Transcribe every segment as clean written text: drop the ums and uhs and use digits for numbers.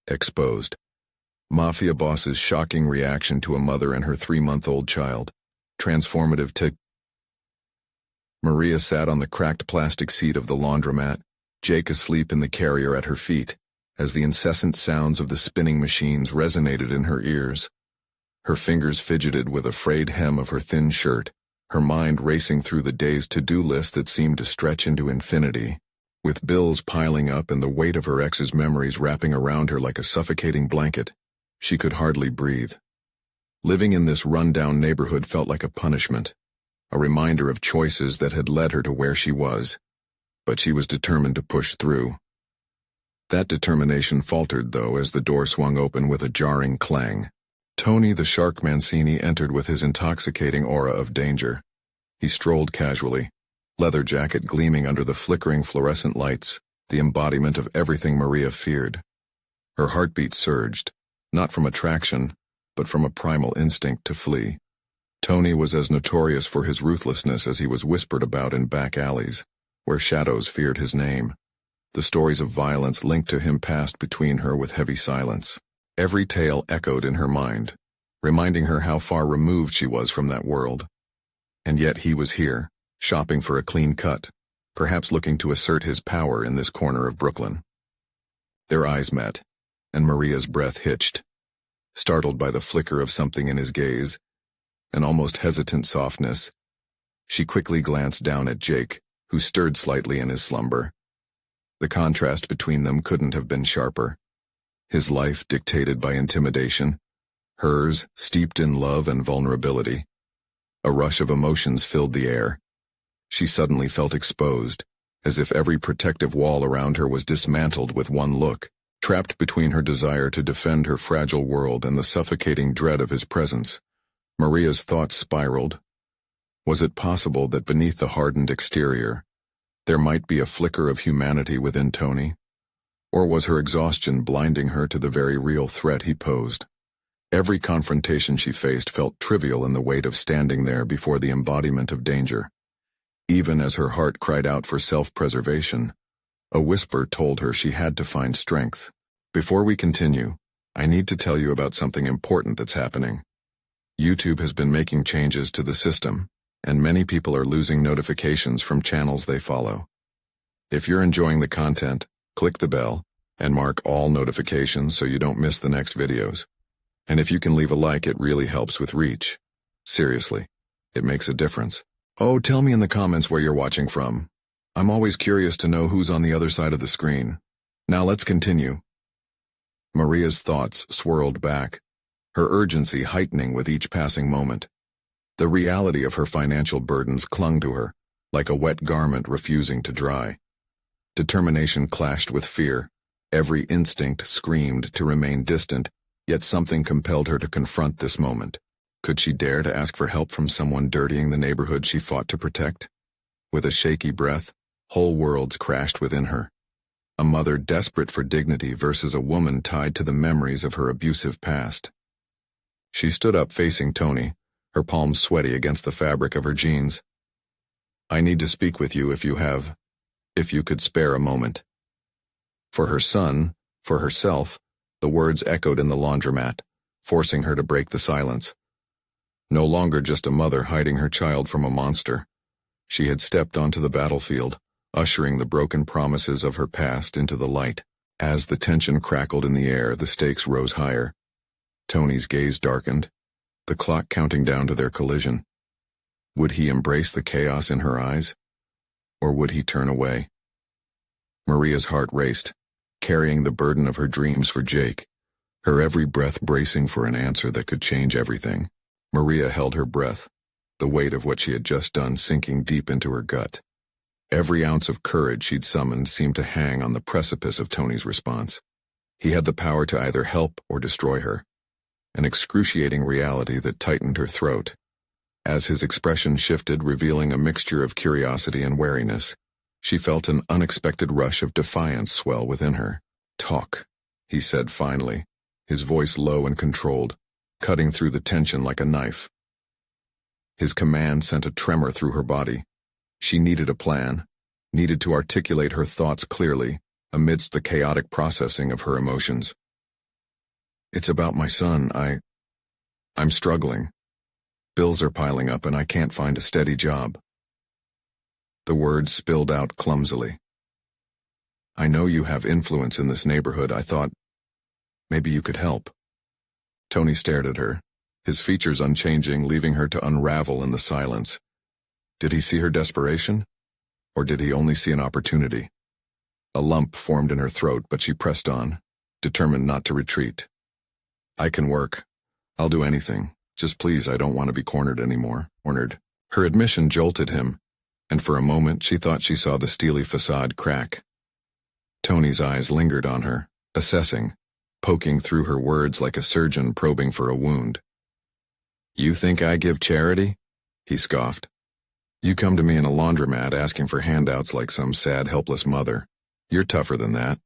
Exposed. Mafia boss's shocking reaction to a mother and her 3-month-old child. Transformative tick. Maria sat on the cracked plastic seat of the laundromat, Jake asleep in the carrier at her feet, as the incessant sounds of the spinning machines resonated in her ears. Her fingers fidgeted with a frayed hem of her thin shirt, her mind racing through the day's to-do list that seemed to stretch into infinity. With bills piling up and the weight of her ex's memories wrapping around her like a suffocating blanket, she could hardly breathe. Living in this run-down neighborhood felt like a punishment, a reminder of choices that had led her to where she was, but she was determined to push through. That determination faltered, though, as the door swung open with a jarring clang. Tony the Shark Mancini entered with his intoxicating aura of danger. He strolled casually, leather jacket gleaming under the flickering fluorescent lights, the embodiment of everything Maria feared. Her heartbeat surged, not from attraction, but from a primal instinct to flee. Tony was as notorious for his ruthlessness as he was whispered about in back alleys, where shadows feared his name. The stories of violence linked to him passed between her with heavy silence. Every tale echoed in her mind, reminding her how far removed she was from that world. And yet he was here, shopping for a clean cut, perhaps looking to assert his power in this corner of Brooklyn. Their eyes met, and Maria's breath hitched. Startled by the flicker of something in his gaze, an almost hesitant softness, she quickly glanced down at Jake, who stirred slightly in his slumber. The contrast between them couldn't have been sharper. His life dictated by intimidation, hers steeped in love and vulnerability. A rush of emotions filled the air. She suddenly felt exposed, as if every protective wall around her was dismantled with one look, trapped between her desire to defend her fragile world and the suffocating dread of his presence. Maria's thoughts spiraled. Was it possible that beneath the hardened exterior, there might be a flicker of humanity within Tony? Or was her exhaustion blinding her to the very real threat he posed? Every confrontation she faced felt trivial in the weight of standing there before the embodiment of danger. Even as her heart cried out for self-preservation, a whisper told her she had to find strength. Before we continue, I need to tell you about something important that's happening. YouTube has been making changes to the system, and many people are losing notifications from channels they follow. If you're enjoying the content, click the bell and mark all notifications so you don't miss the next videos. And if you can leave a like, it really helps with reach. Seriously, it makes a difference. Oh, tell me in the comments where you're watching from. I'm always curious to know who's on the other side of the screen. Now let's continue. Maria's thoughts swirled back, her urgency heightening with each passing moment. The reality of her financial burdens clung to her, like a wet garment refusing to dry. Determination clashed with fear. Every instinct screamed to remain distant, yet something compelled her to confront this moment. Could she dare to ask for help from someone dirtying the neighborhood she fought to protect? With a shaky breath, whole worlds crashed within her. A mother desperate for dignity versus a woman tied to the memories of her abusive past. She stood up facing Tony, her palms sweaty against the fabric of her jeans. I need to speak with you if you could spare a moment. For her son, for herself, the words echoed in the laundromat, forcing her to break the silence. No longer just a mother hiding her child from a monster. She had stepped onto the battlefield, ushering the broken promises of her past into the light. As the tension crackled in the air, the stakes rose higher. Tony's gaze darkened, the clock counting down to their collision. Would he embrace the chaos in her eyes? Or would he turn away? Maria's heart raced, carrying the burden of her dreams for Jake, her every breath bracing for an answer that could change everything. Maria held her breath, the weight of what she had just done sinking deep into her gut. Every ounce of courage she'd summoned seemed to hang on the precipice of Tony's response. He had the power to either help or destroy her, an excruciating reality that tightened her throat. As his expression shifted, revealing a mixture of curiosity and wariness, she felt an unexpected rush of defiance swell within her. Talk, he said finally, his voice low and controlled, cutting through the tension like a knife. His command sent a tremor through her body. She needed a plan, needed to articulate her thoughts clearly, amidst the chaotic processing of her emotions. It's about my son. I'm struggling. Bills are piling up and I can't find a steady job. The words spilled out clumsily. I know you have influence in this neighborhood. I thought maybe you could help. Tony stared at her, his features unchanging, leaving her to unravel in the silence. Did he see her desperation? Or did he only see an opportunity? A lump formed in her throat, but she pressed on, determined not to retreat. I can work. I'll do anything. Just please, I don't want to be cornered anymore. Cornered. Her admission jolted him, and for a moment she thought she saw the steely facade crack. Tony's eyes lingered on her, assessing, poking through her words like a surgeon probing for a wound. You think I give charity? He scoffed. You come to me in a laundromat asking for handouts like some sad, helpless mother. You're tougher than that.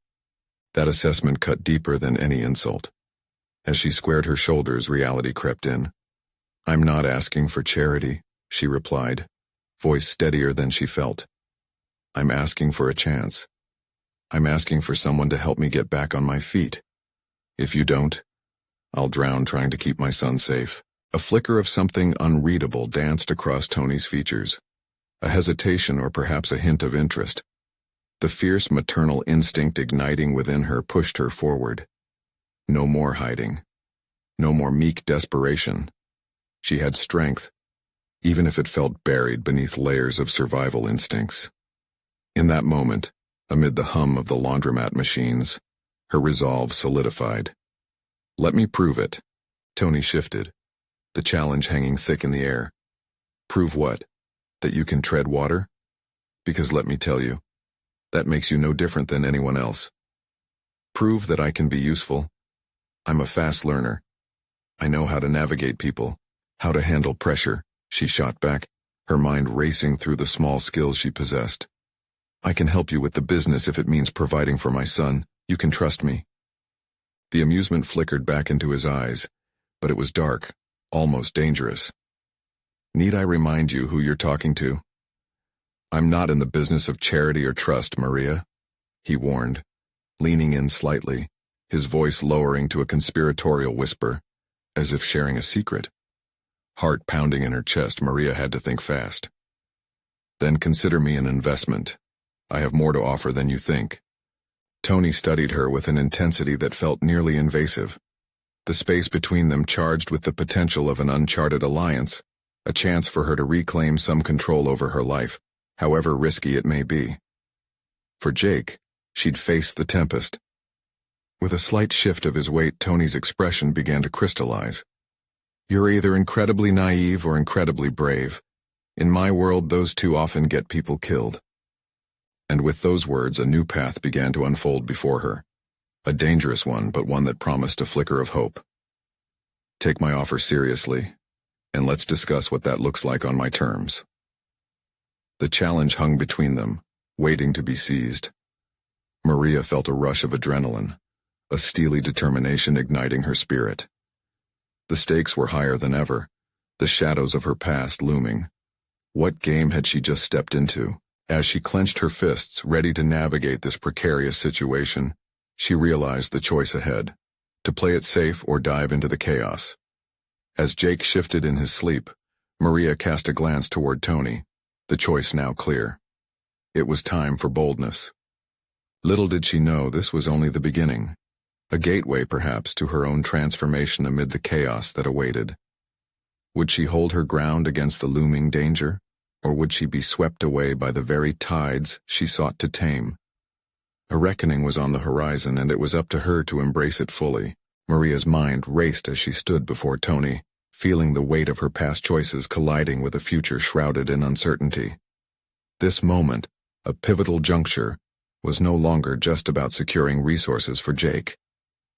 That assessment cut deeper than any insult. As she squared her shoulders, reality crept in. I'm not asking for charity, she replied, voice steadier than she felt. I'm asking for a chance. I'm asking for someone to help me get back on my feet. If you don't, I'll drown trying to keep my son safe. A flicker of something unreadable danced across Tony's features. A hesitation or perhaps a hint of interest. The fierce maternal instinct igniting within her pushed her forward. No more hiding. No more meek desperation. She had strength, even if it felt buried beneath layers of survival instincts. In that moment, amid the hum of the laundromat machines, her resolve solidified. Let me prove it. Tony shifted, the challenge hanging thick in the air. Prove what? That you can tread water? Because let me tell you, that makes you no different than anyone else. Prove that I can be useful. I'm a fast learner. I know how to navigate people, how to handle pressure, she shot back, her mind racing through the small skills she possessed. I can help you with the business if it means providing for my son. You can trust me. The amusement flickered back into his eyes, but it was dark, almost dangerous. Need I remind you who you're talking to? I'm not in the business of charity or trust, Maria, he warned, leaning in slightly, his voice lowering to a conspiratorial whisper, as if sharing a secret. Heart pounding in her chest, Maria had to think fast. Then consider me an investment. I have more to offer than you think. Tony studied her with an intensity that felt nearly invasive. The space between them charged with the potential of an uncharted alliance, a chance for her to reclaim some control over her life, however risky it may be. For Jake, she'd face the tempest. With a slight shift of his weight, Tony's expression began to crystallize. You're either incredibly naive or incredibly brave. In my world, those two often get people killed. And with those words, a new path began to unfold before her. A dangerous one, but one that promised a flicker of hope. Take my offer seriously, and let's discuss what that looks like on my terms. The challenge hung between them, waiting to be seized. Maria felt a rush of adrenaline, a steely determination igniting her spirit. The stakes were higher than ever, the shadows of her past looming. What game had she just stepped into? As she clenched her fists, ready to navigate this precarious situation, she realized the choice ahead, to play it safe or dive into the chaos. As Jake shifted in his sleep, Maria cast a glance toward Tony, the choice now clear. It was time for boldness. Little did she know this was only the beginning, a gateway perhaps to her own transformation amid the chaos that awaited. Would she hold her ground against the looming danger, or would she be swept away by the very tides she sought to tame? A reckoning was on the horizon, and it was up to her to embrace it fully. Maria's mind raced as she stood before Tony, feeling the weight of her past choices colliding with a future shrouded in uncertainty. This moment, a pivotal juncture, was no longer just about securing resources for Jake.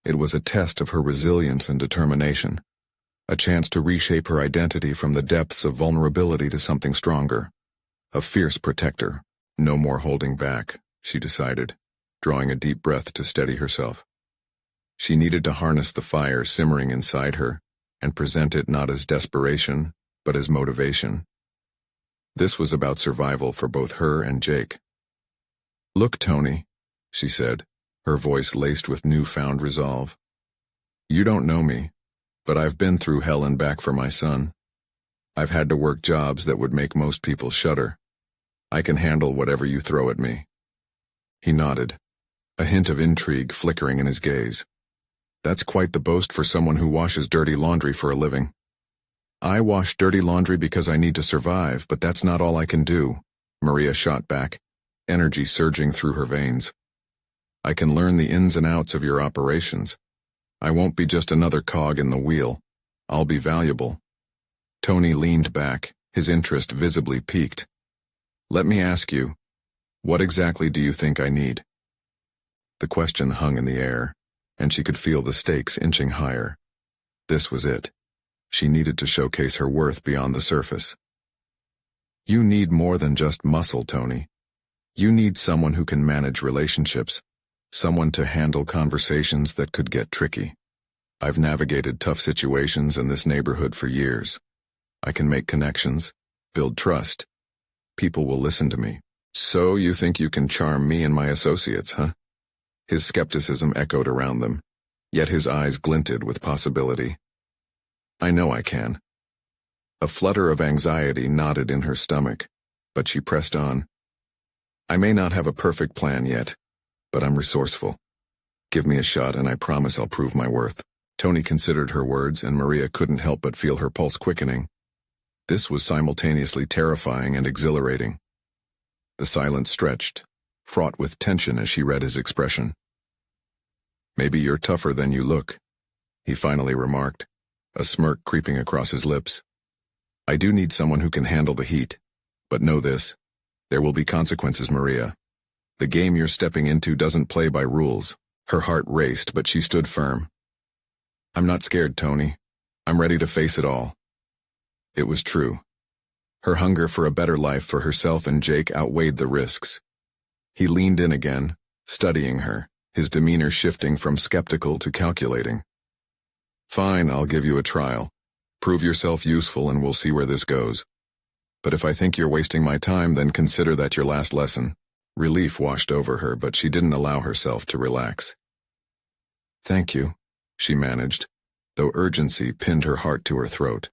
It was a test of her resilience and determination, a chance to reshape her identity from the depths of vulnerability to something stronger. A fierce protector. No more holding back, she decided, drawing a deep breath to steady herself. She needed to harness the fire simmering inside her and present it not as desperation, but as motivation. This was about survival for both her and Jake. Look, Tony, she said, her voice laced with newfound resolve. You don't know me, but I've been through hell and back for my son. I've had to work jobs that would make most people shudder. I can handle whatever you throw at me." He nodded, a hint of intrigue flickering in his gaze. "That's quite the boast for someone who washes dirty laundry for a living." "I wash dirty laundry because I need to survive, but that's not all I can do," Maria shot back, energy surging through her veins. "I can learn the ins and outs of your operations. I won't be just another cog in the wheel. I'll be valuable." Tony leaned back, his interest visibly piqued. "Let me ask you, what exactly do you think I need?" The question hung in the air, and she could feel the stakes inching higher. This was it. She needed to showcase her worth beyond the surface. "You need more than just muscle, Tony. You need someone who can manage relationships, someone to handle conversations that could get tricky. I've navigated tough situations in this neighborhood for years. I can make connections, build trust. People will listen to me." "So you think you can charm me and my associates, huh?" His skepticism echoed around them, yet his eyes glinted with possibility. "I know I can." A flutter of anxiety knotted in her stomach, but she pressed on. "I may not have a perfect plan yet, but I'm resourceful. Give me a shot and I promise I'll prove my worth." Tony considered her words, and Maria couldn't help but feel her pulse quickening. This was simultaneously terrifying and exhilarating. The silence stretched, fraught with tension as she read his expression. "Maybe you're tougher than you look," he finally remarked, a smirk creeping across his lips. "I do need someone who can handle the heat. But know this, there will be consequences, Maria. The game you're stepping into doesn't play by rules." Her heart raced, but she stood firm. "I'm not scared, Tony. I'm ready to face it all." It was true. Her hunger for a better life for herself and Jake outweighed the risks. He leaned in again, studying her, his demeanor shifting from skeptical to calculating. "Fine, I'll give you a trial. Prove yourself useful and we'll see where this goes. But if I think you're wasting my time, then consider that your last lesson." Relief washed over her, but she didn't allow herself to relax. "Thank you," she managed, though urgency pinned her heart to her throat.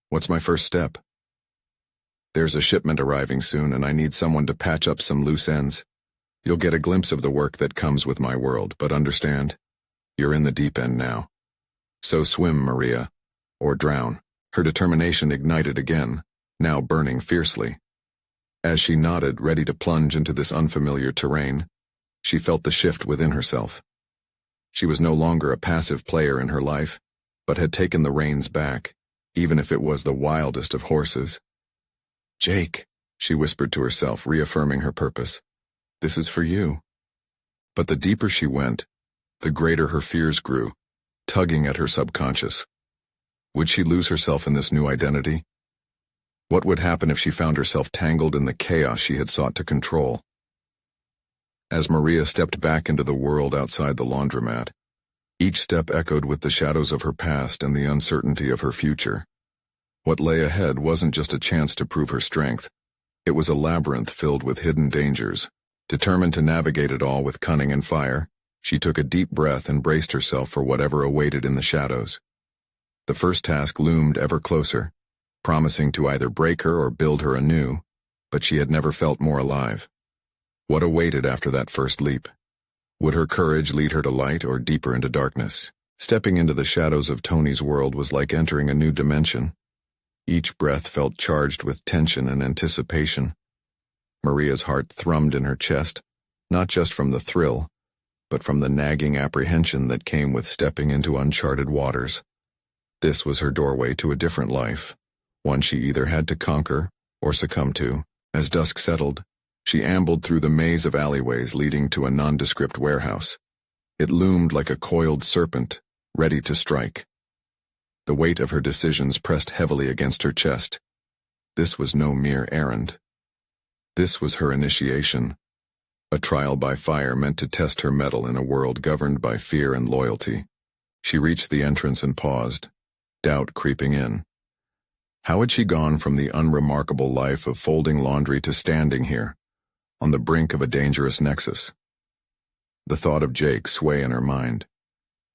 "What's my first step?" "There's a shipment arriving soon and I need someone to patch up some loose ends. You'll get a glimpse of the work that comes with my world, but understand, you're in the deep end now. So swim, Maria, or drown." Her determination ignited again, now burning fiercely. As she nodded, ready to plunge into this unfamiliar terrain, she felt the shift within herself. She was no longer a passive player in her life, but had taken the reins back, even if it was the wildest of horses. "Jake," she whispered to herself, reaffirming her purpose. "This is for you." But the deeper she went, the greater her fears grew, tugging at her subconscious. Would she lose herself in this new identity? What would happen if she found herself tangled in the chaos she had sought to control? As Maria stepped back into the world outside the laundromat, each step echoed with the shadows of her past and the uncertainty of her future. What lay ahead wasn't just a chance to prove her strength. It was a labyrinth filled with hidden dangers. Determined to navigate it all with cunning and fire, she took a deep breath and braced herself for whatever awaited in the shadows. The first task loomed ever closer, promising to either break her or build her anew, but she had never felt more alive. What awaited after that first leap? Would her courage lead her to light or deeper into darkness? Stepping into the shadows of Tony's world was like entering a new dimension. Each breath felt charged with tension and anticipation. Maria's heart thrummed in her chest, not just from the thrill, but from the nagging apprehension that came with stepping into uncharted waters. This was her doorway to a different life, one she either had to conquer or succumb to. As dusk settled, she ambled through the maze of alleyways leading to a nondescript warehouse. It loomed like a coiled serpent, ready to strike. The weight of her decisions pressed heavily against her chest. This was no mere errand. This was her initiation, a trial by fire meant to test her mettle in a world governed by fear and loyalty. She reached the entrance and paused, doubt creeping in. How had she gone from the unremarkable life of folding laundry to standing here, on the brink of a dangerous nexus? The thought of Jake swayed in her mind.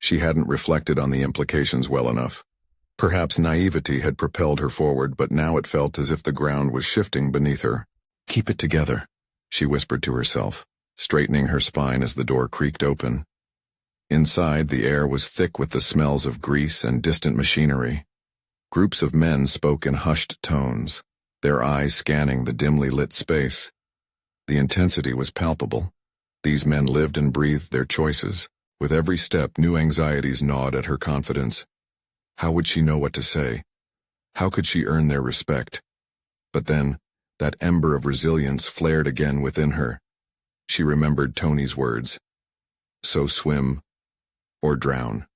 She hadn't reflected on the implications well enough. Perhaps naivety had propelled her forward, but now it felt as if the ground was shifting beneath her. "Keep it together," she whispered to herself, straightening her spine as the door creaked open. Inside, the air was thick with the smells of grease and distant machinery. Groups of men spoke in hushed tones, their eyes scanning the dimly lit space. The intensity was palpable. These men lived and breathed their choices. With every step, new anxieties gnawed at her confidence. How would she know what to say? How could she earn their respect? But then, that ember of resilience flared again within her. She remembered Tony's words. So swim, or drown.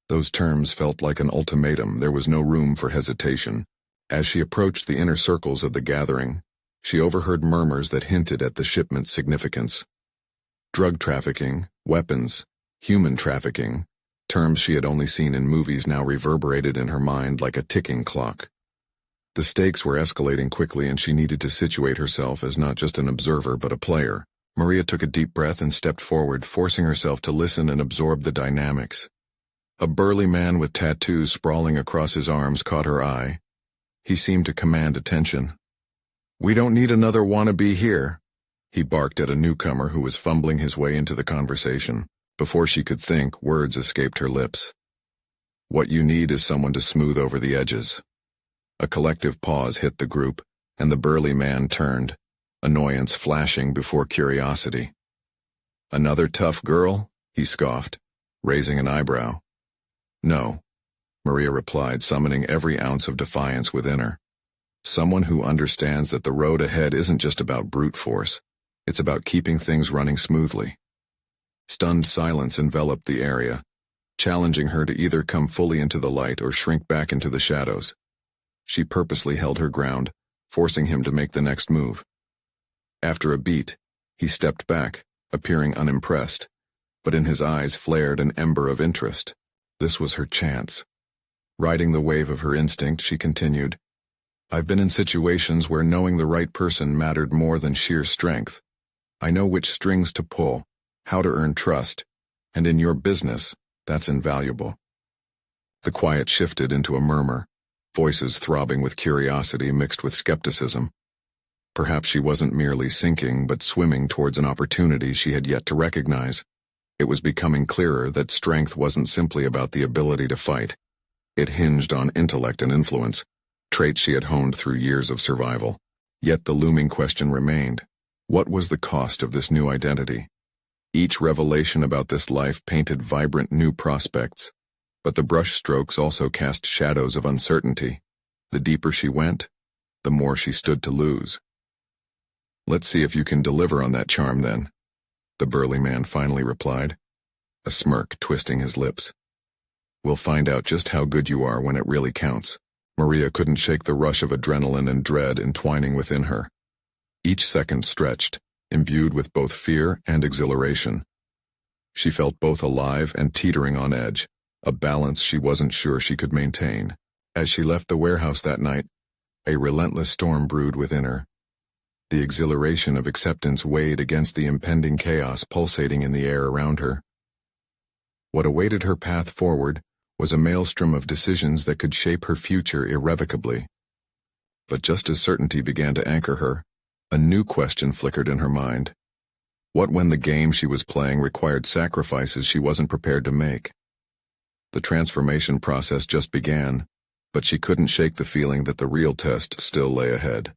Those terms felt like an ultimatum. There was no room for hesitation. As she approached the inner circles of the gathering, she overheard murmurs that hinted at the shipment's significance. Drug trafficking, weapons, human trafficking, terms she had only seen in movies now reverberated in her mind like a ticking clock. The stakes were escalating quickly, and she needed to situate herself as not just an observer but a player. Maria took a deep breath and stepped forward, forcing herself to listen and absorb the dynamics. A burly man with tattoos sprawling across his arms caught her eye. He seemed to command attention. "We don't need another wannabe here," he barked at a newcomer who was fumbling his way into the conversation. Before she could think, words escaped her lips. "What you need is someone to smooth over the edges." A collective pause hit the group, and the burly man turned, annoyance flashing before curiosity. "Another tough girl?" he scoffed, raising an eyebrow. "No," Maria replied, summoning every ounce of defiance within her. "Someone who understands that the road ahead isn't just about brute force. It's about keeping things running smoothly." Stunned silence enveloped the area, challenging her to either come fully into the light or shrink back into the shadows. She purposely held her ground, forcing him to make the next move. After a beat, he stepped back, appearing unimpressed, but in his eyes flared an ember of interest. This was her chance. Riding the wave of her instinct, she continued, "I've been in situations where knowing the right person mattered more than sheer strength. I know which strings to pull, how to earn trust, and in your business, that's invaluable." The quiet shifted into a murmur, voices throbbing with curiosity mixed with skepticism. Perhaps she wasn't merely sinking but swimming towards an opportunity she had yet to recognize. It was becoming clearer that strength wasn't simply about the ability to fight. It hinged on intellect and influence, traits she had honed through years of survival. Yet the looming question remained. What was the cost of this new identity? Each revelation about this life painted vibrant new prospects, but the brushstrokes also cast shadows of uncertainty. The deeper she went, the more she stood to lose. "Let's see if you can deliver on that charm, then," the burly man finally replied, a smirk twisting his lips. "We'll find out just how good you are when it really counts." Maria couldn't shake the rush of adrenaline and dread entwining within her. Each second stretched, imbued with both fear and exhilaration. She felt both alive and teetering on edge, a balance she wasn't sure she could maintain. As she left the warehouse that night, a relentless storm brewed within her. The exhilaration of acceptance weighed against the impending chaos pulsating in the air around her. What awaited her path forward was a maelstrom of decisions that could shape her future irrevocably. But just as certainty began to anchor her, a new question flickered in her mind. What when the game she was playing required sacrifices she wasn't prepared to make? The transformation process just began, but she couldn't shake the feeling that the real test still lay ahead.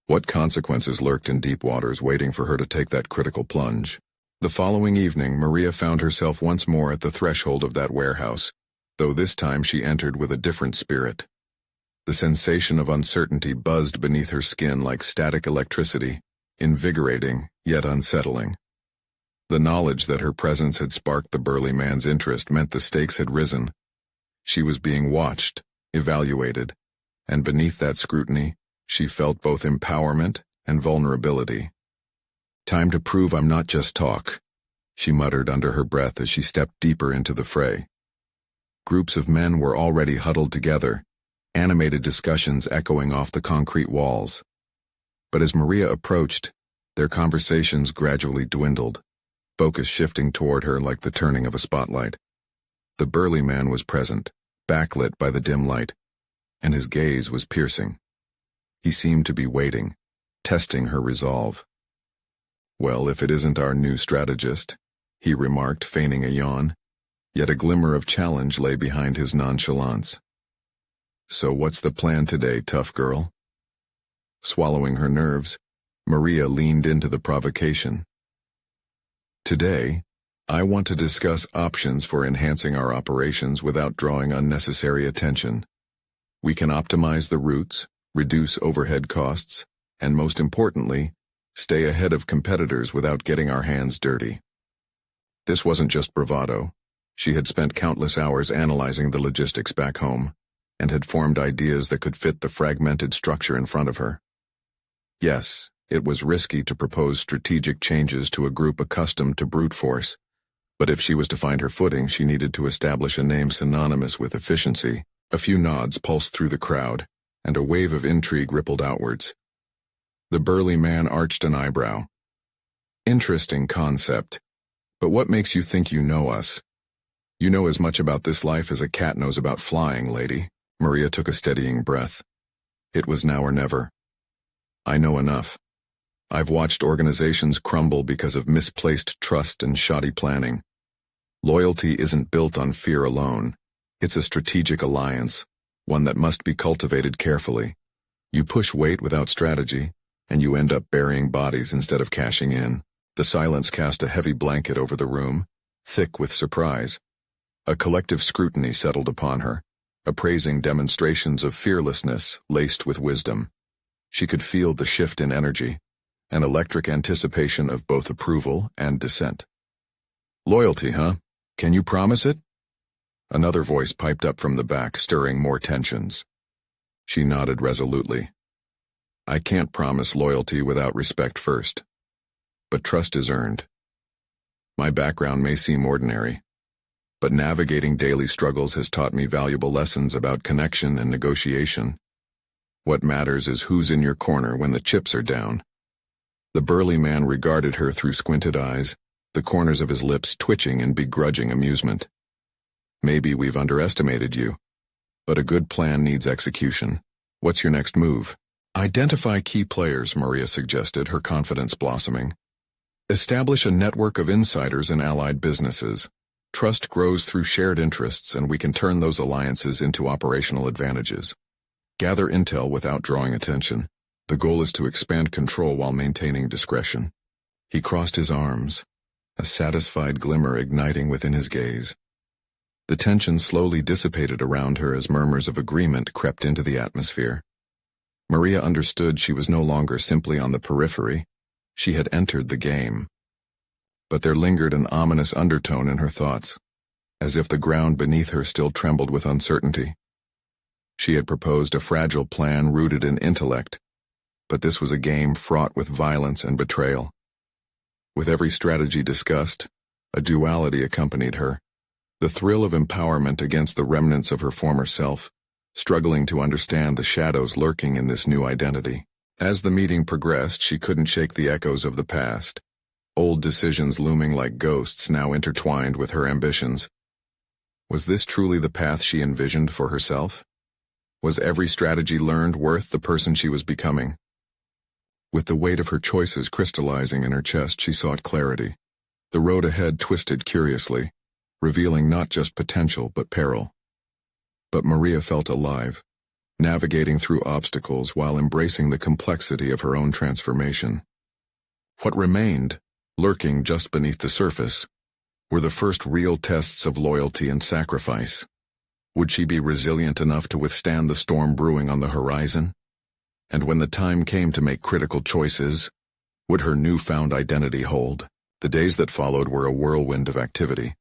What consequences lurked in deep waters waiting for her to take that critical plunge? The following evening, Maria found herself once more at the threshold of that warehouse, though this time she entered with a different spirit. The sensation of uncertainty buzzed beneath her skin like static electricity, invigorating yet unsettling. The knowledge that her presence had sparked the burly man's interest meant the stakes had risen. She was being watched, evaluated, and beneath that scrutiny, she felt both empowerment and vulnerability. "Time to prove I'm not just talk," she muttered under her breath as she stepped deeper into the fray. Groups of men were already huddled together, animated discussions echoing off the concrete walls. But as Maria approached, their conversations gradually dwindled, focus shifting toward her like the turning of a spotlight. The burly man was present, backlit by the dim light, and his gaze was piercing. He seemed to be waiting, testing her resolve. "Well, if it isn't our new strategist," he remarked, feigning a yawn, yet a glimmer of challenge lay behind his nonchalance. "So what's the plan today, tough girl?" Swallowing her nerves, Maria leaned into the provocation. "Today, I want to discuss options for enhancing our operations without drawing unnecessary attention. We can optimize the routes, reduce overhead costs, and most importantly, stay ahead of competitors without getting our hands dirty." This wasn't just bravado. She had spent countless hours analyzing the logistics back home, and had formed ideas that could fit the fragmented structure in front of her. Yes, it was risky to propose strategic changes to a group accustomed to brute force, but if she was to find her footing, she needed to establish a name synonymous with efficiency. A few nods pulsed through the crowd, and a wave of intrigue rippled outwards. The burly man arched an eyebrow. "Interesting concept, but what makes you think you know us? You know as much about this life as a cat knows about flying, lady." Maria took a steadying breath. It was now or never. "I know enough. I've watched organizations crumble because of misplaced trust and shoddy planning. Loyalty isn't built on fear alone. It's a strategic alliance, one that must be cultivated carefully. You push weight without strategy, and you end up burying bodies instead of cashing in." The silence cast a heavy blanket over the room, thick with surprise. A collective scrutiny settled upon her, appraising demonstrations of fearlessness laced with wisdom. She could feel the shift in energy, an electric anticipation of both approval and dissent. "Loyalty, huh? Can you promise it?" Another voice piped up from the back, stirring more tensions. She nodded resolutely. "I can't promise loyalty without respect first. But trust is earned. My background may seem ordinary, but navigating daily struggles has taught me valuable lessons about connection and negotiation. What matters is who's in your corner when the chips are down." The burly man regarded her through squinted eyes, the corners of his lips twitching in begrudging amusement. "Maybe we've underestimated you, but a good plan needs execution. What's your next move?" "Identify key players," Maria suggested, her confidence blossoming. "Establish a network of insiders in allied businesses. Trust grows through shared interests, and we can turn those alliances into operational advantages. Gather intel without drawing attention. The goal is to expand control while maintaining discretion." He crossed his arms, a satisfied glimmer igniting within his gaze. The tension slowly dissipated around her as murmurs of agreement crept into the atmosphere. Maria understood she was no longer simply on the periphery. She had entered the game. But there lingered an ominous undertone in her thoughts, as if the ground beneath her still trembled with uncertainty. She had proposed a fragile plan rooted in intellect, but this was a game fraught with violence and betrayal. With every strategy discussed, a duality accompanied her, the thrill of empowerment against the remnants of her former self, struggling to understand the shadows lurking in this new identity. As the meeting progressed, she couldn't shake the echoes of the past, old decisions looming like ghosts now intertwined with her ambitions. Was this truly the path she envisioned for herself? Was every strategy learned worth the person she was becoming? With the weight of her choices crystallizing in her chest, she sought clarity. The road ahead twisted curiously, revealing not just potential but peril. But Maria felt alive, navigating through obstacles while embracing the complexity of her own transformation. What remained, lurking just beneath the surface, were the first real tests of loyalty and sacrifice. Would she be resilient enough to withstand the storm brewing on the horizon? And when the time came to make critical choices, would her newfound identity hold? The days that followed were a whirlwind of activity.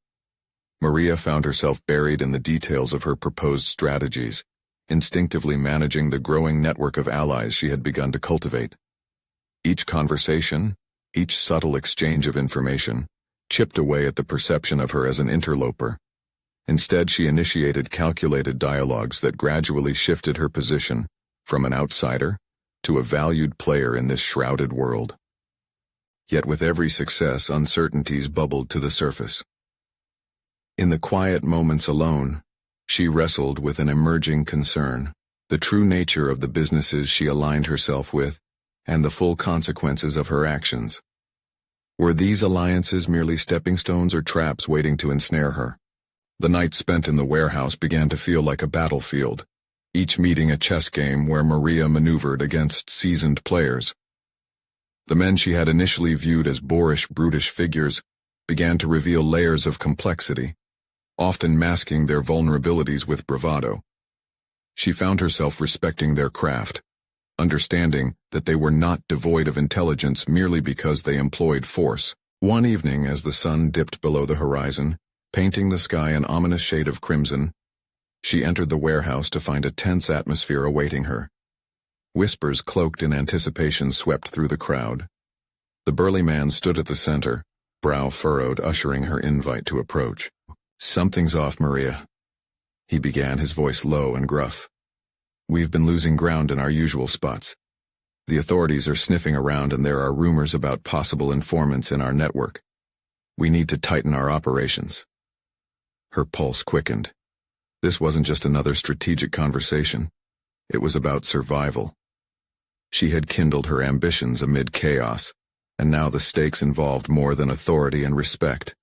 Maria found herself buried in the details of her proposed strategies, instinctively managing the growing network of allies she had begun to cultivate. Each conversation, each subtle exchange of information, chipped away at the perception of her as an interloper. Instead, she initiated calculated dialogues that gradually shifted her position from an outsider to a valued player in this shrouded world. Yet with every success, uncertainties bubbled to the surface. In the quiet moments alone, she wrestled with an emerging concern, the true nature of the businesses she aligned herself with, and the full consequences of her actions. Were these alliances merely stepping stones or traps waiting to ensnare her? The night spent in the warehouse began to feel like a battlefield, each meeting a chess game where Maria maneuvered against seasoned players. The men she had initially viewed as boorish, brutish figures began to reveal layers of complexity, often masking their vulnerabilities with bravado. She found herself respecting their craft, understanding that they were not devoid of intelligence merely because they employed force. One evening, as the sun dipped below the horizon, painting the sky an ominous shade of crimson, she entered the warehouse to find a tense atmosphere awaiting her. Whispers cloaked in anticipation swept through the crowd. The burly man stood at the center, brow furrowed, ushering her invite to approach. "Something's off, Maria," he began, his voice low and gruff. "We've been losing ground in our usual spots. The authorities are sniffing around and there are rumors about possible informants in our network. We need to tighten our operations." Her pulse quickened. This wasn't just another strategic conversation. It was about survival. She had kindled her ambitions amid chaos, and now the stakes involved more than authority and respect.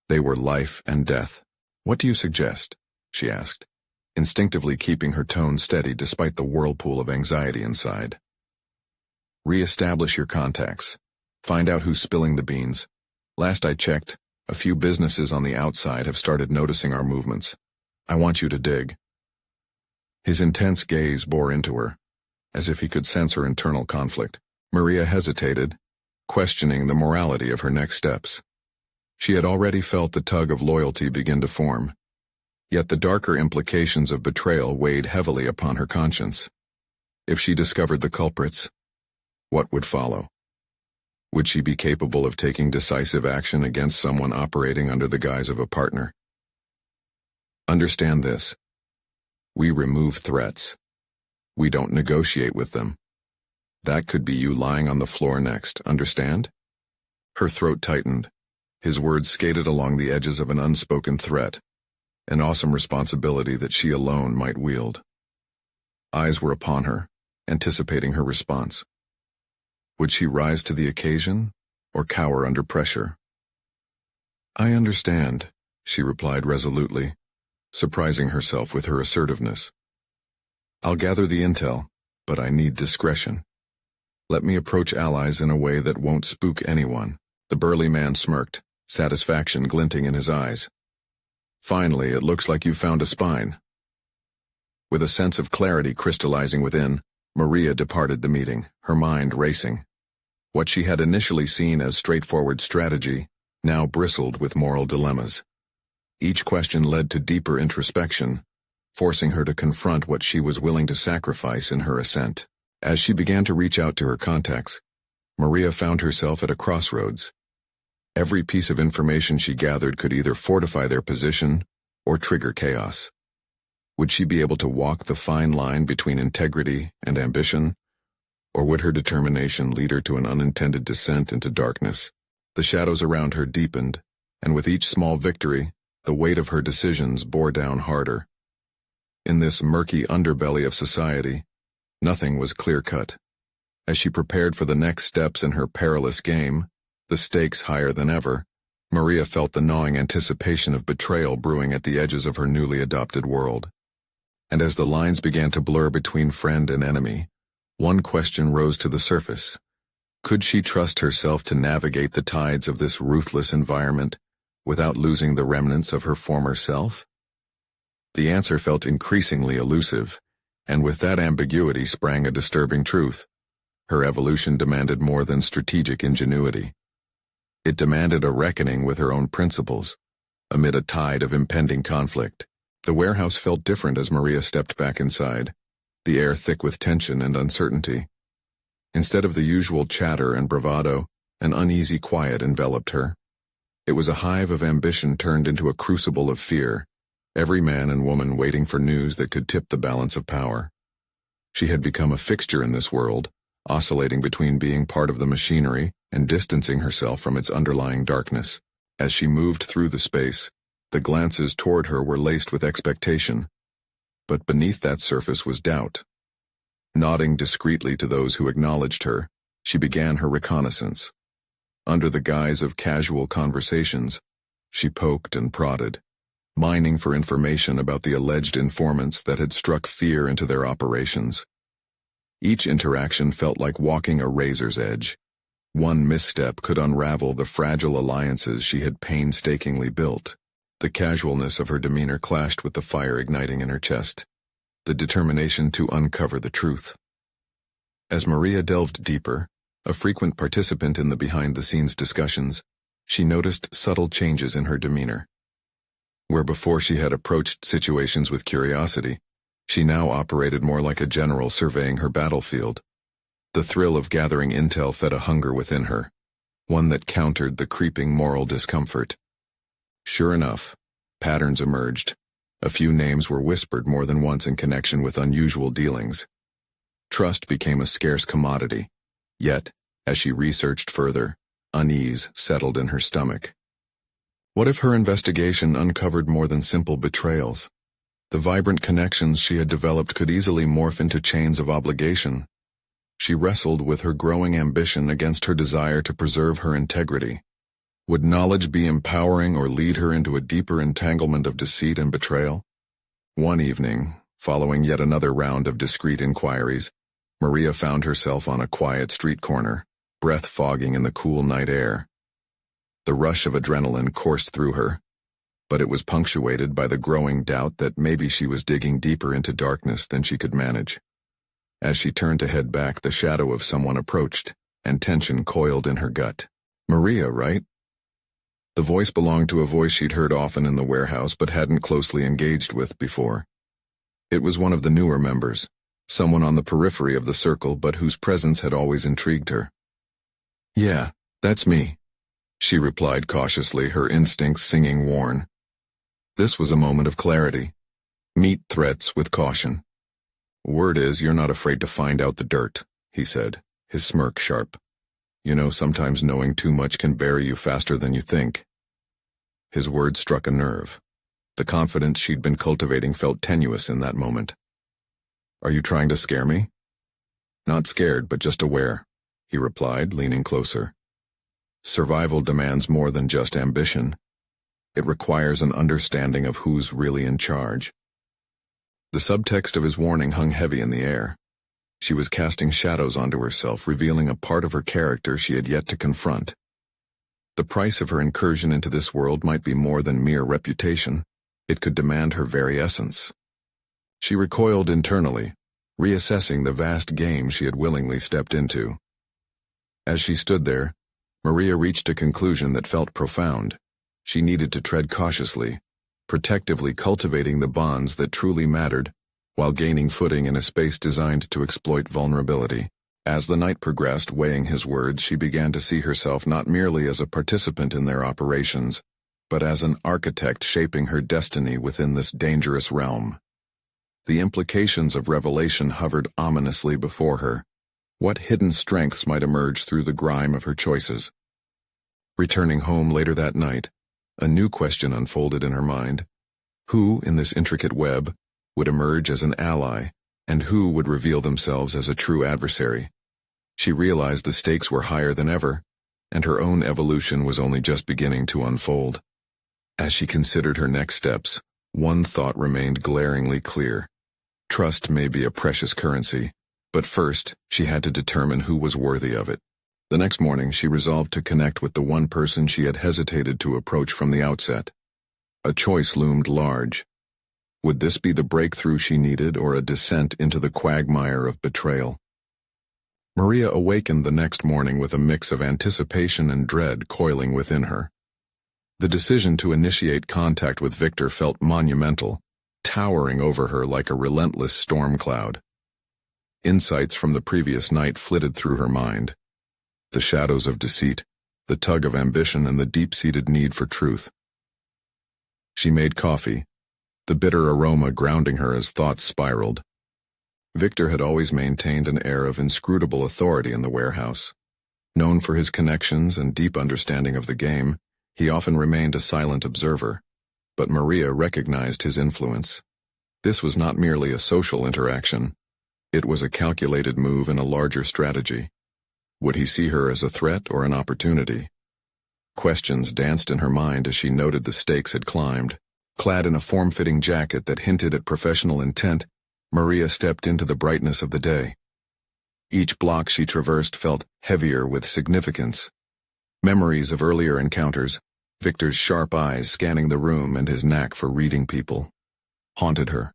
They were life and death. "What do you suggest?" she asked, instinctively keeping her tone steady despite the whirlpool of anxiety inside. "Re-establish your contacts. Find out who's spilling the beans. Last I checked, a few businesses on the outside have started noticing our movements. I want you to dig." His intense gaze bore into her, as if he could sense her internal conflict. Maria hesitated, questioning the morality of her next steps. She had already felt the tug of loyalty begin to form. Yet the darker implications of betrayal weighed heavily upon her conscience. If she discovered the culprits, what would follow? Would she be capable of taking decisive action against someone operating under the guise of a partner? Understand this. We remove threats. We don't negotiate with them. That could be you lying on the floor next, understand? Her throat tightened. His words skated along the edges of an unspoken threat, an awesome responsibility that she alone might wield. Eyes were upon her, anticipating her response. Would she rise to the occasion, or cower under pressure? "I understand," she replied resolutely, surprising herself with her assertiveness. "I'll gather the intel, but I need discretion. Let me approach allies in a way that won't spook anyone." The burly man smirked, satisfaction glinting in his eyes. "Finally, it looks like you've found a spine." With a sense of clarity crystallizing within, Maria departed the meeting, her mind racing. What she had initially seen as straightforward strategy now bristled with moral dilemmas. Each question led to deeper introspection, forcing her to confront what she was willing to sacrifice in her ascent. As she began to reach out to her contacts, Maria found herself at a crossroads. Every piece of information she gathered could either fortify their position or trigger chaos. Would she be able to walk the fine line between integrity and ambition, or would her determination lead her to an unintended descent into darkness? The shadows around her deepened, and with each small victory, the weight of her decisions bore down harder. In this murky underbelly of society, nothing was clear-cut. As she prepared for the next steps in her perilous game, the stakes higher than ever, Maria felt the gnawing anticipation of betrayal brewing at the edges of her newly adopted world. And as the lines began to blur between friend and enemy, one question rose to the surface. Could she trust herself to navigate the tides of this ruthless environment without losing the remnants of her former self? The answer felt increasingly elusive, and with that ambiguity sprang a disturbing truth. Her evolution demanded more than strategic ingenuity. It demanded a reckoning with her own principles, amid a tide of impending conflict. The warehouse felt different as Maria stepped back inside, the air thick with tension and uncertainty. Instead of the usual chatter and bravado, an uneasy quiet enveloped her. It was a hive of ambition turned into a crucible of fear, every man and woman waiting for news that could tip the balance of power. She had become a fixture in this world, oscillating between being part of the machinery and distancing herself from its underlying darkness. As she moved through the space, The glances toward her were laced with expectation, but beneath that surface was doubt. Nodding discreetly to those who acknowledged her, she began her reconnaissance. Under the guise of casual conversations, she poked and prodded, mining for information about the alleged informants that had struck fear into their operations. Each interaction felt like walking a razor's edge. One misstep could unravel the fragile alliances she had painstakingly built. The casualness of her demeanor clashed with the fire igniting in her chest, the determination to uncover the truth. As Maria delved deeper, a frequent participant in the behind-the-scenes discussions, she noticed subtle changes in her demeanor. Where before she had approached situations with curiosity, she now operated more like a general surveying her battlefield. The thrill of gathering intel fed a hunger within her, one that countered the creeping moral discomfort. Sure enough, patterns emerged. A few names were whispered more than once in connection with unusual dealings. Trust became a scarce commodity, yet, as she researched further, unease settled in her stomach. What if her investigation uncovered more than simple betrayals? The vibrant connections she had developed could easily morph into chains of obligation. She wrestled with her growing ambition against her desire to preserve her integrity. Would knowledge be empowering or lead her into a deeper entanglement of deceit and betrayal? One evening, following yet another round of discreet inquiries, Maria found herself on a quiet street corner, breath fogging in the cool night air. The rush of adrenaline coursed through her, but it was punctuated by the growing doubt that maybe she was digging deeper into darkness than she could manage. As she turned to head back, the shadow of someone approached, and tension coiled in her gut. Maria, right? The voice belonged to a voice she'd heard often in the warehouse but hadn't closely engaged with before. It was one of the newer members, someone on the periphery of the circle but whose presence had always intrigued her. "Yeah, that's me," she replied cautiously, her instincts singing warn. This was a moment of clarity. Meet threats with caution. "Word is you're not afraid to find out the dirt," he said, his smirk sharp. "You know, sometimes knowing too much can bury you faster than you think." His words struck a nerve. The confidence she'd been cultivating felt tenuous in that moment. "Are you trying to scare me?" "Not scared, but just aware," he replied, leaning closer. "Survival demands more than just ambition. It requires an understanding of who's really in charge." The subtext of his warning hung heavy in the air. She was casting shadows onto herself, revealing a part of her character she had yet to confront. The price of her incursion into this world might be more than mere reputation. It could demand her very essence. She recoiled internally, reassessing the vast game she had willingly stepped into. As she stood there, Maria reached a conclusion that felt profound. She needed to tread cautiously, protectively cultivating the bonds that truly mattered, while gaining footing in a space designed to exploit vulnerability. As the night progressed, weighing his words, she began to see herself not merely as a participant in their operations, but as an architect shaping her destiny within this dangerous realm. The implications of revelation hovered ominously before her. What hidden strengths might emerge through the grime of her choices? Returning home later that night, a new question unfolded in her mind. Who, in this intricate web, would emerge as an ally, and who would reveal themselves as a true adversary? She realized the stakes were higher than ever, and her own evolution was only just beginning to unfold. As she considered her next steps, one thought remained glaringly clear. Trust may be a precious currency, but first, she had to determine who was worthy of it. The next morning, she resolved to connect with the one person she had hesitated to approach from the outset. A choice loomed large. Would this be the breakthrough she needed, or a descent into the quagmire of betrayal? Maria awakened the next morning with a mix of anticipation and dread coiling within her. The decision to initiate contact with Victor felt monumental, towering over her like a relentless storm cloud. Insights from the previous night flitted through her mind. The shadows of deceit, the tug of ambition, and the deep-seated need for truth. She made coffee, the bitter aroma grounding her as thoughts spiraled. Victor had always maintained an air of inscrutable authority in the warehouse. Known for his connections and deep understanding of the game, he often remained a silent observer. but Maria recognized his influence. This was not merely a social interaction. It was a calculated move in a larger strategy. Would he see her as a threat or an opportunity? Questions danced in her mind as she noted the stakes had climbed. Clad in a form-fitting jacket that hinted at professional intent, Maria stepped into the brightness of the day. Each block she traversed felt heavier with significance. Memories of earlier encounters, Victor's sharp eyes scanning the room and his knack for reading people, haunted her.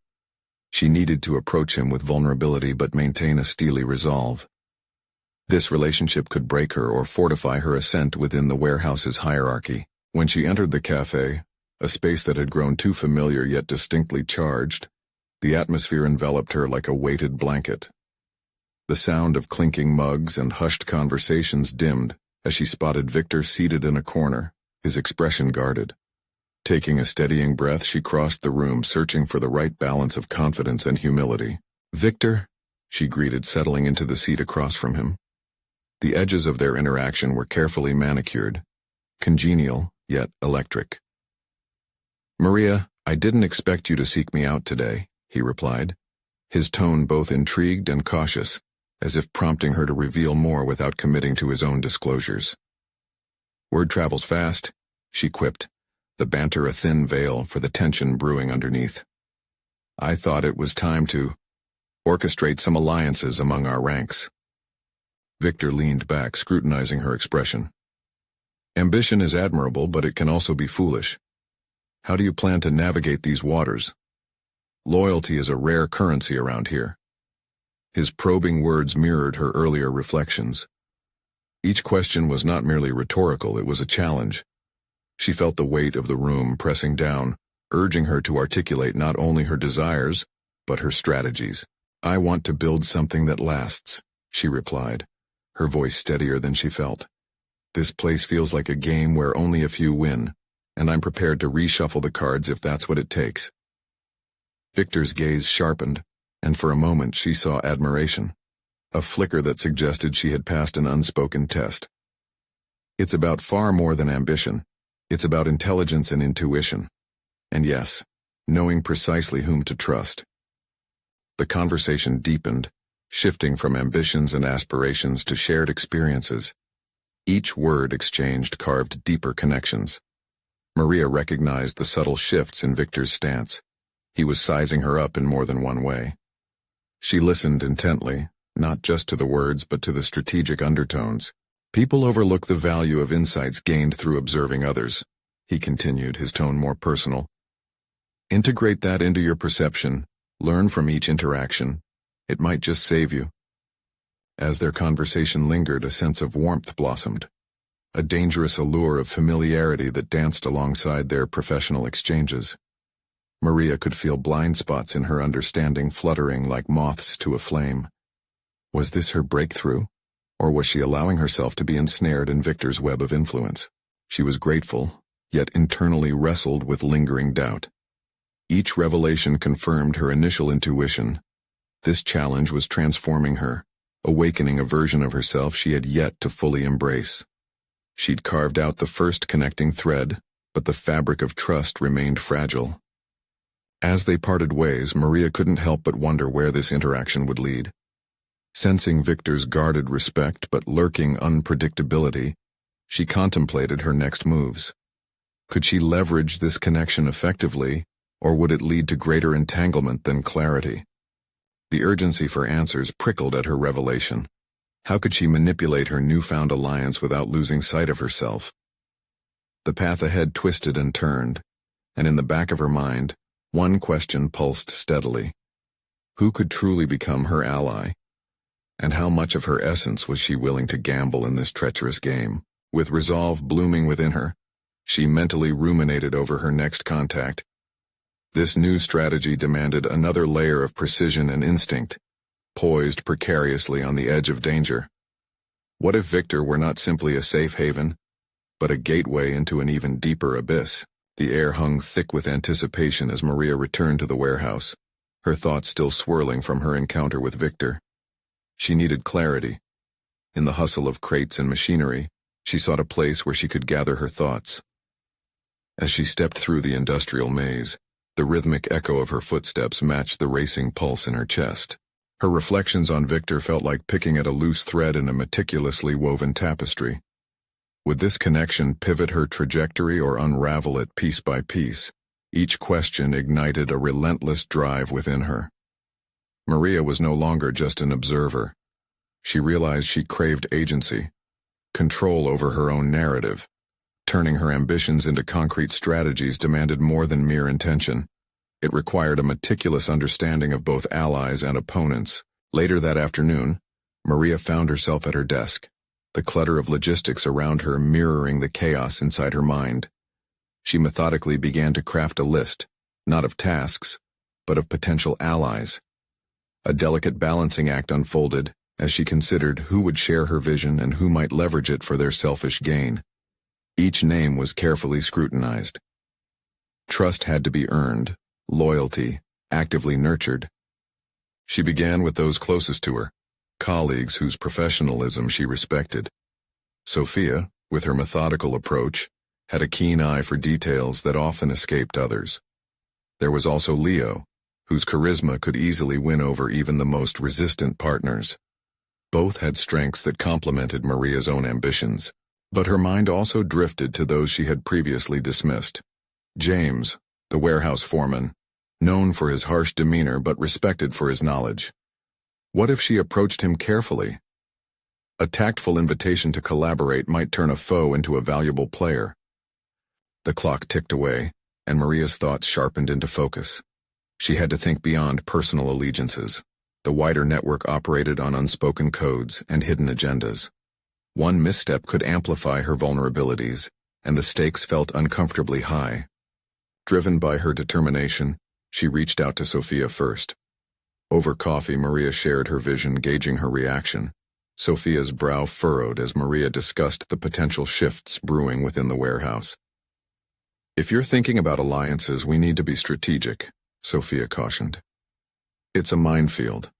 She needed to approach him with vulnerability but maintain a steely resolve. This relationship could break her or fortify her ascent within the warehouse's hierarchy. When she entered the cafe, a space that had grown too familiar yet distinctly charged, the atmosphere enveloped her like a weighted blanket. The sound of clinking mugs and hushed conversations dimmed as she spotted Victor seated in a corner, his expression guarded. Taking a steadying breath, she crossed the room, searching for the right balance of confidence and humility. "Victor," she greeted, settling into the seat across from him. The edges of their interaction were carefully manicured, congenial, yet electric. "Maria, I didn't expect you to seek me out today," he replied, his tone both intrigued and cautious, as if prompting her to reveal more without committing to his own disclosures. "Word travels fast," she quipped, the banter a thin veil for the tension brewing underneath. "I thought it was time to orchestrate some alliances among our ranks." Victor leaned back, scrutinizing her expression. "Ambition is admirable, but it can also be foolish. How do you plan to navigate these waters? Loyalty is a rare currency around here." His probing words mirrored her earlier reflections. Each question was not merely rhetorical, it was a challenge. She felt the weight of the room pressing down, urging her to articulate not only her desires, but her strategies. "I want to build something that lasts," she replied, her voice steadier than she felt. "This place feels like a game where only a few win, and I'm prepared to reshuffle the cards if that's what it takes." Victor's gaze sharpened, and for a moment she saw admiration, a flicker that suggested she had passed an unspoken test. "It's about far more than ambition. It's about intelligence and intuition. And yes, knowing precisely whom to trust." The conversation deepened, shifting from ambitions and aspirations to shared experiences. Each word exchanged carved deeper connections. Maria recognized the subtle shifts in Victor's stance. He was sizing her up in more than one way. She listened intently, not just to the words but to the strategic undertones. "People overlook the value of insights gained through observing others," he continued, his tone more personal. "Integrate that into your perception, learn from each interaction. It might just save you." As their conversation lingered, a sense of warmth blossomed, a dangerous allure of familiarity that danced alongside their professional exchanges. Maria could feel blind spots in her understanding fluttering like moths to a flame. Was this her breakthrough, or was she allowing herself to be ensnared in Victor's web of influence? She was grateful, yet internally wrestled with lingering doubt. Each revelation confirmed her initial intuition. This challenge was transforming her, awakening a version of herself she had yet to fully embrace. She'd carved out the first connecting thread, but the fabric of trust remained fragile. As they parted ways, Maria couldn't help but wonder where this interaction would lead. Sensing Victor's guarded respect but lurking unpredictability, she contemplated her next moves. Could she leverage this connection effectively, or would it lead to greater entanglement than clarity? The urgency for answers prickled at her revelation. How could she manipulate her newfound alliance without losing sight of herself? The path ahead twisted and turned, and in the back of her mind, one question pulsed steadily. Who could truly become her ally? And how much of her essence was she willing to gamble in this treacherous game? With resolve blooming within her, she mentally ruminated over her next contact. This new strategy demanded another layer of precision and instinct, poised precariously on the edge of danger. What if Victor were not simply a safe haven, but a gateway into an even deeper abyss? The air hung thick with anticipation as Maria returned to the warehouse, her thoughts still swirling from her encounter with Victor. She needed clarity. In the hustle of crates and machinery, she sought a place where she could gather her thoughts. As she stepped through the industrial maze, the rhythmic echo of her footsteps matched the racing pulse in her chest. Her reflections on Victor felt like picking at a loose thread in a meticulously woven tapestry. Would this connection pivot her trajectory or unravel it piece by piece? Each question ignited a relentless drive within her. Maria was no longer just an observer. She realized she craved agency, control over her own narrative. Turning her ambitions into concrete strategies demanded more than mere intention. It required a meticulous understanding of both allies and opponents. Later that afternoon, Maria found herself at her desk, the clutter of logistics around her mirroring the chaos inside her mind. She methodically began to craft a list, not of tasks, but of potential allies. A delicate balancing act unfolded as she considered who would share her vision and who might leverage it for their selfish gain. Each name was carefully scrutinized. Trust had to be earned, loyalty actively nurtured. She began with those closest to her, colleagues whose professionalism she respected. Sophia, with her methodical approach, had a keen eye for details that often escaped others. There was also Leo, whose charisma could easily win over even the most resistant partners. Both had strengths that complemented Maria's own ambitions, but her mind also drifted to those she had previously dismissed. James, the warehouse foreman, known for his harsh demeanor but respected for his knowledge. What if she approached him carefully? A tactful invitation to collaborate might turn a foe into a valuable player. The clock ticked away, and Maria's thoughts sharpened into focus. She had to think beyond personal allegiances. The wider network operated on unspoken codes and hidden agendas. One misstep could amplify her vulnerabilities, and the stakes felt uncomfortably high. Driven by her determination, she reached out to Sophia first. Over coffee, Maria shared her vision, gauging her reaction. Sophia's brow furrowed as Maria discussed the potential shifts brewing within the warehouse. "If you're thinking about alliances, we need to be strategic," Sophia cautioned. "It's a minefield.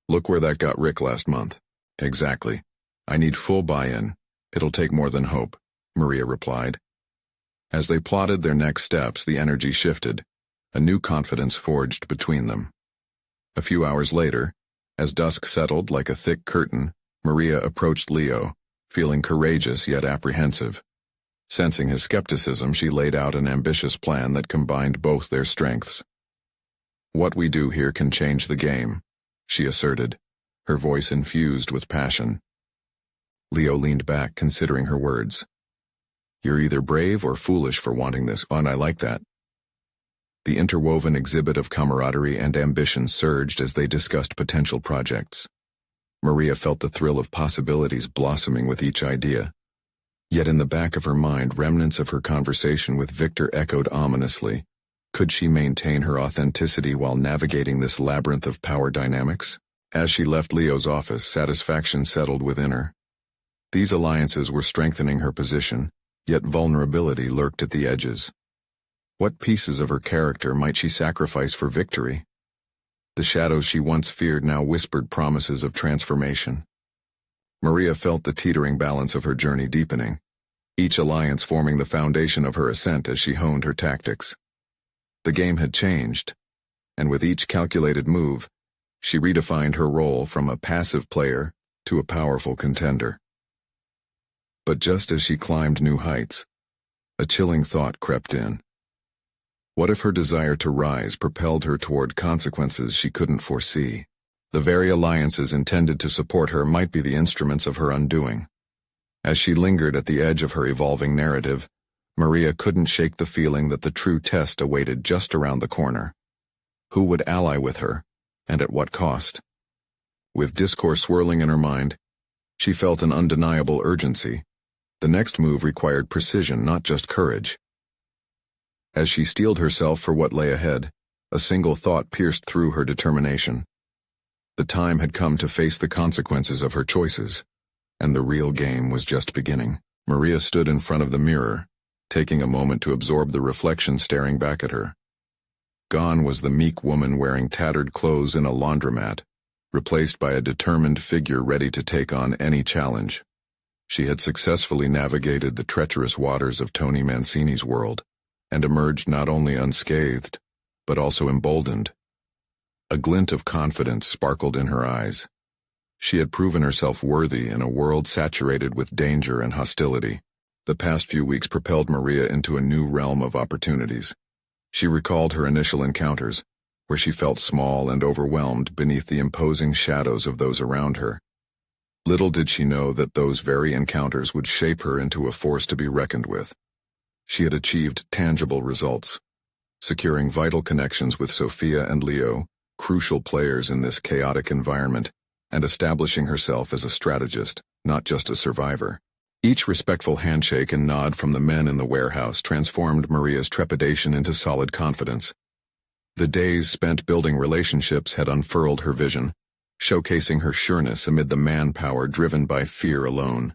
Look where that got Rick last month." "Exactly. I need full buy-in. It'll take more than hope," Maria replied. As they plotted their next steps, the energy shifted. A new confidence forged between them. A few hours later, as dusk settled like a thick curtain, Maria approached Leo, feeling courageous yet apprehensive. Sensing his skepticism, she laid out an ambitious plan that combined both their strengths. "What we do here can change the game," she asserted, her voice infused with passion. Leo leaned back, considering her words. "You're either brave or foolish for wanting this, and I like that." The interwoven exhibit of camaraderie and ambition surged as they discussed potential projects. Maria felt the thrill of possibilities blossoming with each idea. Yet in the back of her mind, remnants of her conversation with Victor echoed ominously. Could she maintain her authenticity while navigating this labyrinth of power dynamics? As she left Leo's office, satisfaction settled within her. These alliances were strengthening her position, yet vulnerability lurked at the edges. What pieces of her character might she sacrifice for victory? The shadows she once feared now whispered promises of transformation. Maria felt the teetering balance of her journey deepening, each alliance forming the foundation of her ascent as she honed her tactics. The game had changed, and with each calculated move, she redefined her role from a passive player to a powerful contender. But just as she climbed new heights, a chilling thought crept in. What if her desire to rise propelled her toward consequences she couldn't foresee? The very alliances intended to support her might be the instruments of her undoing. As she lingered at the edge of her evolving narrative, Maria couldn't shake the feeling that the true test awaited just around the corner. Who would ally with her, and at what cost? With discourse swirling in her mind, she felt an undeniable urgency. The next move required precision, not just courage. As she steeled herself for what lay ahead, a single thought pierced through her determination. The time had come to face the consequences of her choices, and the real game was just beginning. Maria stood in front of the mirror, taking a moment to absorb the reflection staring back at her. Gone was the meek woman wearing tattered clothes in a laundromat, replaced by a determined figure ready to take on any challenge. She had successfully navigated the treacherous waters of Tony Mancini's world, and emerged not only unscathed, but also emboldened. A glint of confidence sparkled in her eyes. She had proven herself worthy in a world saturated with danger and hostility. The past few weeks propelled Maria into a new realm of opportunities. She recalled her initial encounters, where she felt small and overwhelmed beneath the imposing shadows of those around her. Little did she know that those very encounters would shape her into a force to be reckoned with. She had achieved tangible results, securing vital connections with Sophia and Leo, crucial players in this chaotic environment, and establishing herself as a strategist, not just a survivor. Each respectful handshake and nod from the men in the warehouse transformed Maria's trepidation into solid confidence. The days spent building relationships had unfurled her vision, showcasing her sureness amid the manpower driven by fear alone.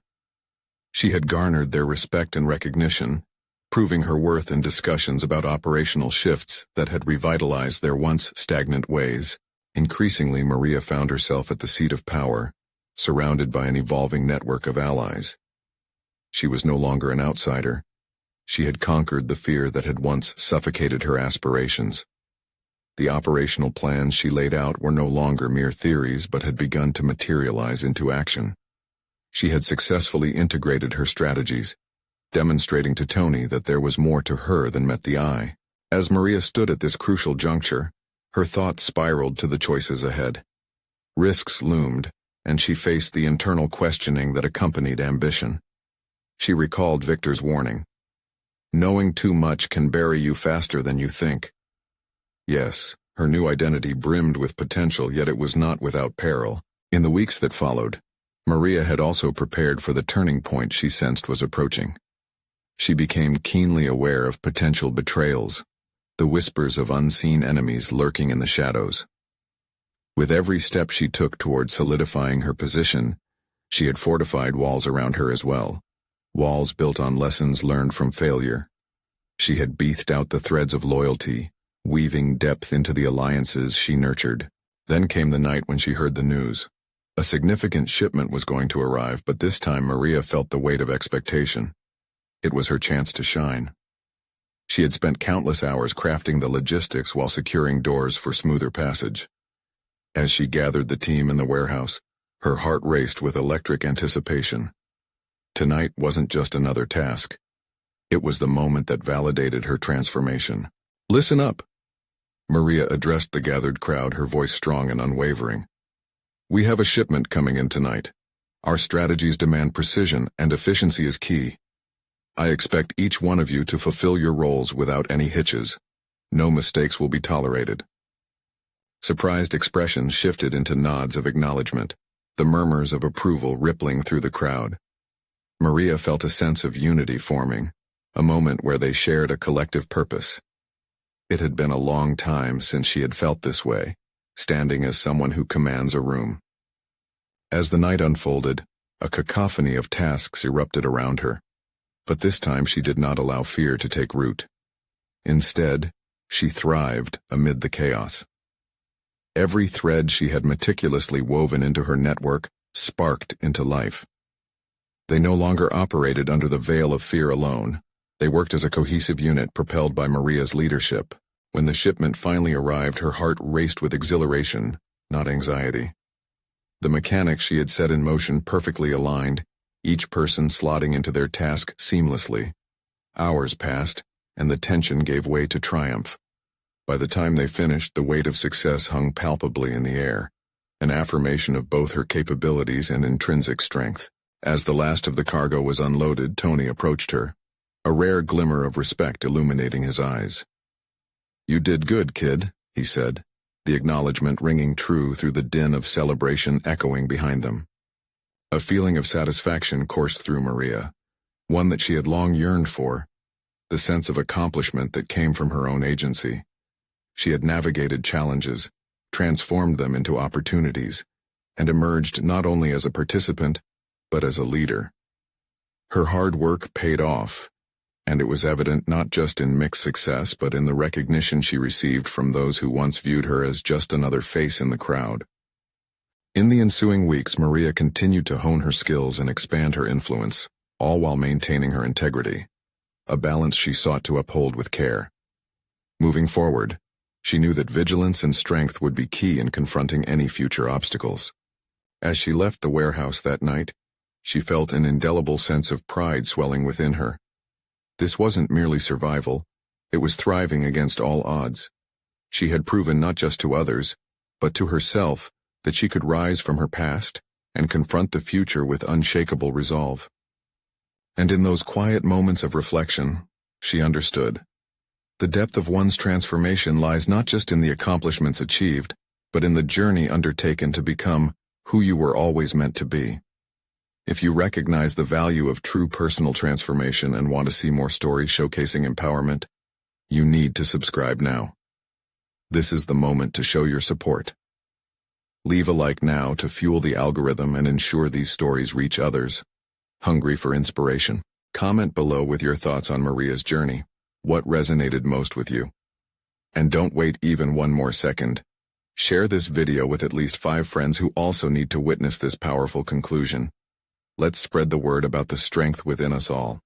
She had garnered their respect and recognition, proving her worth in discussions about operational shifts that had revitalized their once stagnant ways. Increasingly, Maria found herself at the seat of power, surrounded by an evolving network of allies. She was no longer an outsider. She had conquered the fear that had once suffocated her aspirations. The operational plans she laid out were no longer mere theories but had begun to materialize into action. She had successfully integrated her strategies, demonstrating to Tony that there was more to her than met the eye. As Maria stood at this crucial juncture, her thoughts spiraled to the choices ahead. Risks loomed, and she faced the internal questioning that accompanied ambition. She recalled Victor's warning. Knowing too much can bury you faster than you think. Yes, her new identity brimmed with potential, yet it was not without peril. In the weeks that followed, Maria had also prepared for the turning point she sensed was approaching. She became keenly aware of potential betrayals, the whispers of unseen enemies lurking in the shadows. With every step she took toward solidifying her position, she had fortified walls around her as well, walls built on lessons learned from failure. She had beathed out the threads of loyalty, weaving depth into the alliances she nurtured. Then came the night when she heard the news. A significant shipment was going to arrive, but this time Maria felt the weight of expectation. It was her chance to shine. She had spent countless hours crafting the logistics while securing doors for smoother passage. As she gathered the team in the warehouse, her heart raced with electric anticipation. Tonight wasn't just another task. It was the moment that validated her transformation. "Listen up," Maria addressed the gathered crowd, her voice strong and unwavering. "We have a shipment coming in tonight. Our strategies demand precision, and efficiency is key. I expect each one of you to fulfill your roles without any hitches. No mistakes will be tolerated." Surprised expressions shifted into nods of acknowledgement, the murmurs of approval rippling through the crowd. Maria felt a sense of unity forming, a moment where they shared a collective purpose. It had been a long time since she had felt this way, standing as someone who commands a room. As the night unfolded, a cacophony of tasks erupted around her. But this time she did not allow fear to take root. Instead, she thrived amid the chaos. Every thread she had meticulously woven into her network sparked into life. They no longer operated under the veil of fear alone. They worked as a cohesive unit propelled by Maria's leadership. When the shipment finally arrived, her heart raced with exhilaration, not anxiety. The mechanics she had set in motion perfectly aligned, each person slotting into their task seamlessly. Hours passed, and the tension gave way to triumph. By the time they finished, the weight of success hung palpably in the air, an affirmation of both her capabilities and intrinsic strength. As the last of the cargo was unloaded, Tony approached her, a rare glimmer of respect illuminating his eyes. "You did good, kid," he said, the acknowledgement ringing true through the din of celebration echoing behind them. A feeling of satisfaction coursed through Maria, one that she had long yearned for, the sense of accomplishment that came from her own agency. She had navigated challenges, transformed them into opportunities, and emerged not only as a participant, but as a leader. Her hard work paid off, and it was evident not just in mixed success but in the recognition she received from those who once viewed her as just another face in the crowd. In the ensuing weeks, Maria continued to hone her skills and expand her influence, all while maintaining her integrity. a balance she sought to uphold with care. Moving forward, she knew that vigilance and strength would be key in confronting any future obstacles. As she left the warehouse that night, she felt an indelible sense of pride swelling within her. This wasn't merely survival, it was thriving against all odds. She had proven not just to others, but to herself, that she could rise from her past and confront the future with unshakable resolve. And in those quiet moments of reflection, she understood. The depth of one's transformation lies not just in the accomplishments achieved, but in the journey undertaken to become who you were always meant to be. If you recognize the value of true personal transformation and want to see more stories showcasing empowerment, you need to subscribe now. This is the moment to show your support. Leave a like now to fuel the algorithm and ensure these stories reach others hungry for inspiration. Comment below with your thoughts on Maria's journey. What resonated most with you? And don't wait even one more second. Share this video with at least 5 friends who also need to witness this powerful conclusion. Let's spread the word about the strength within us all.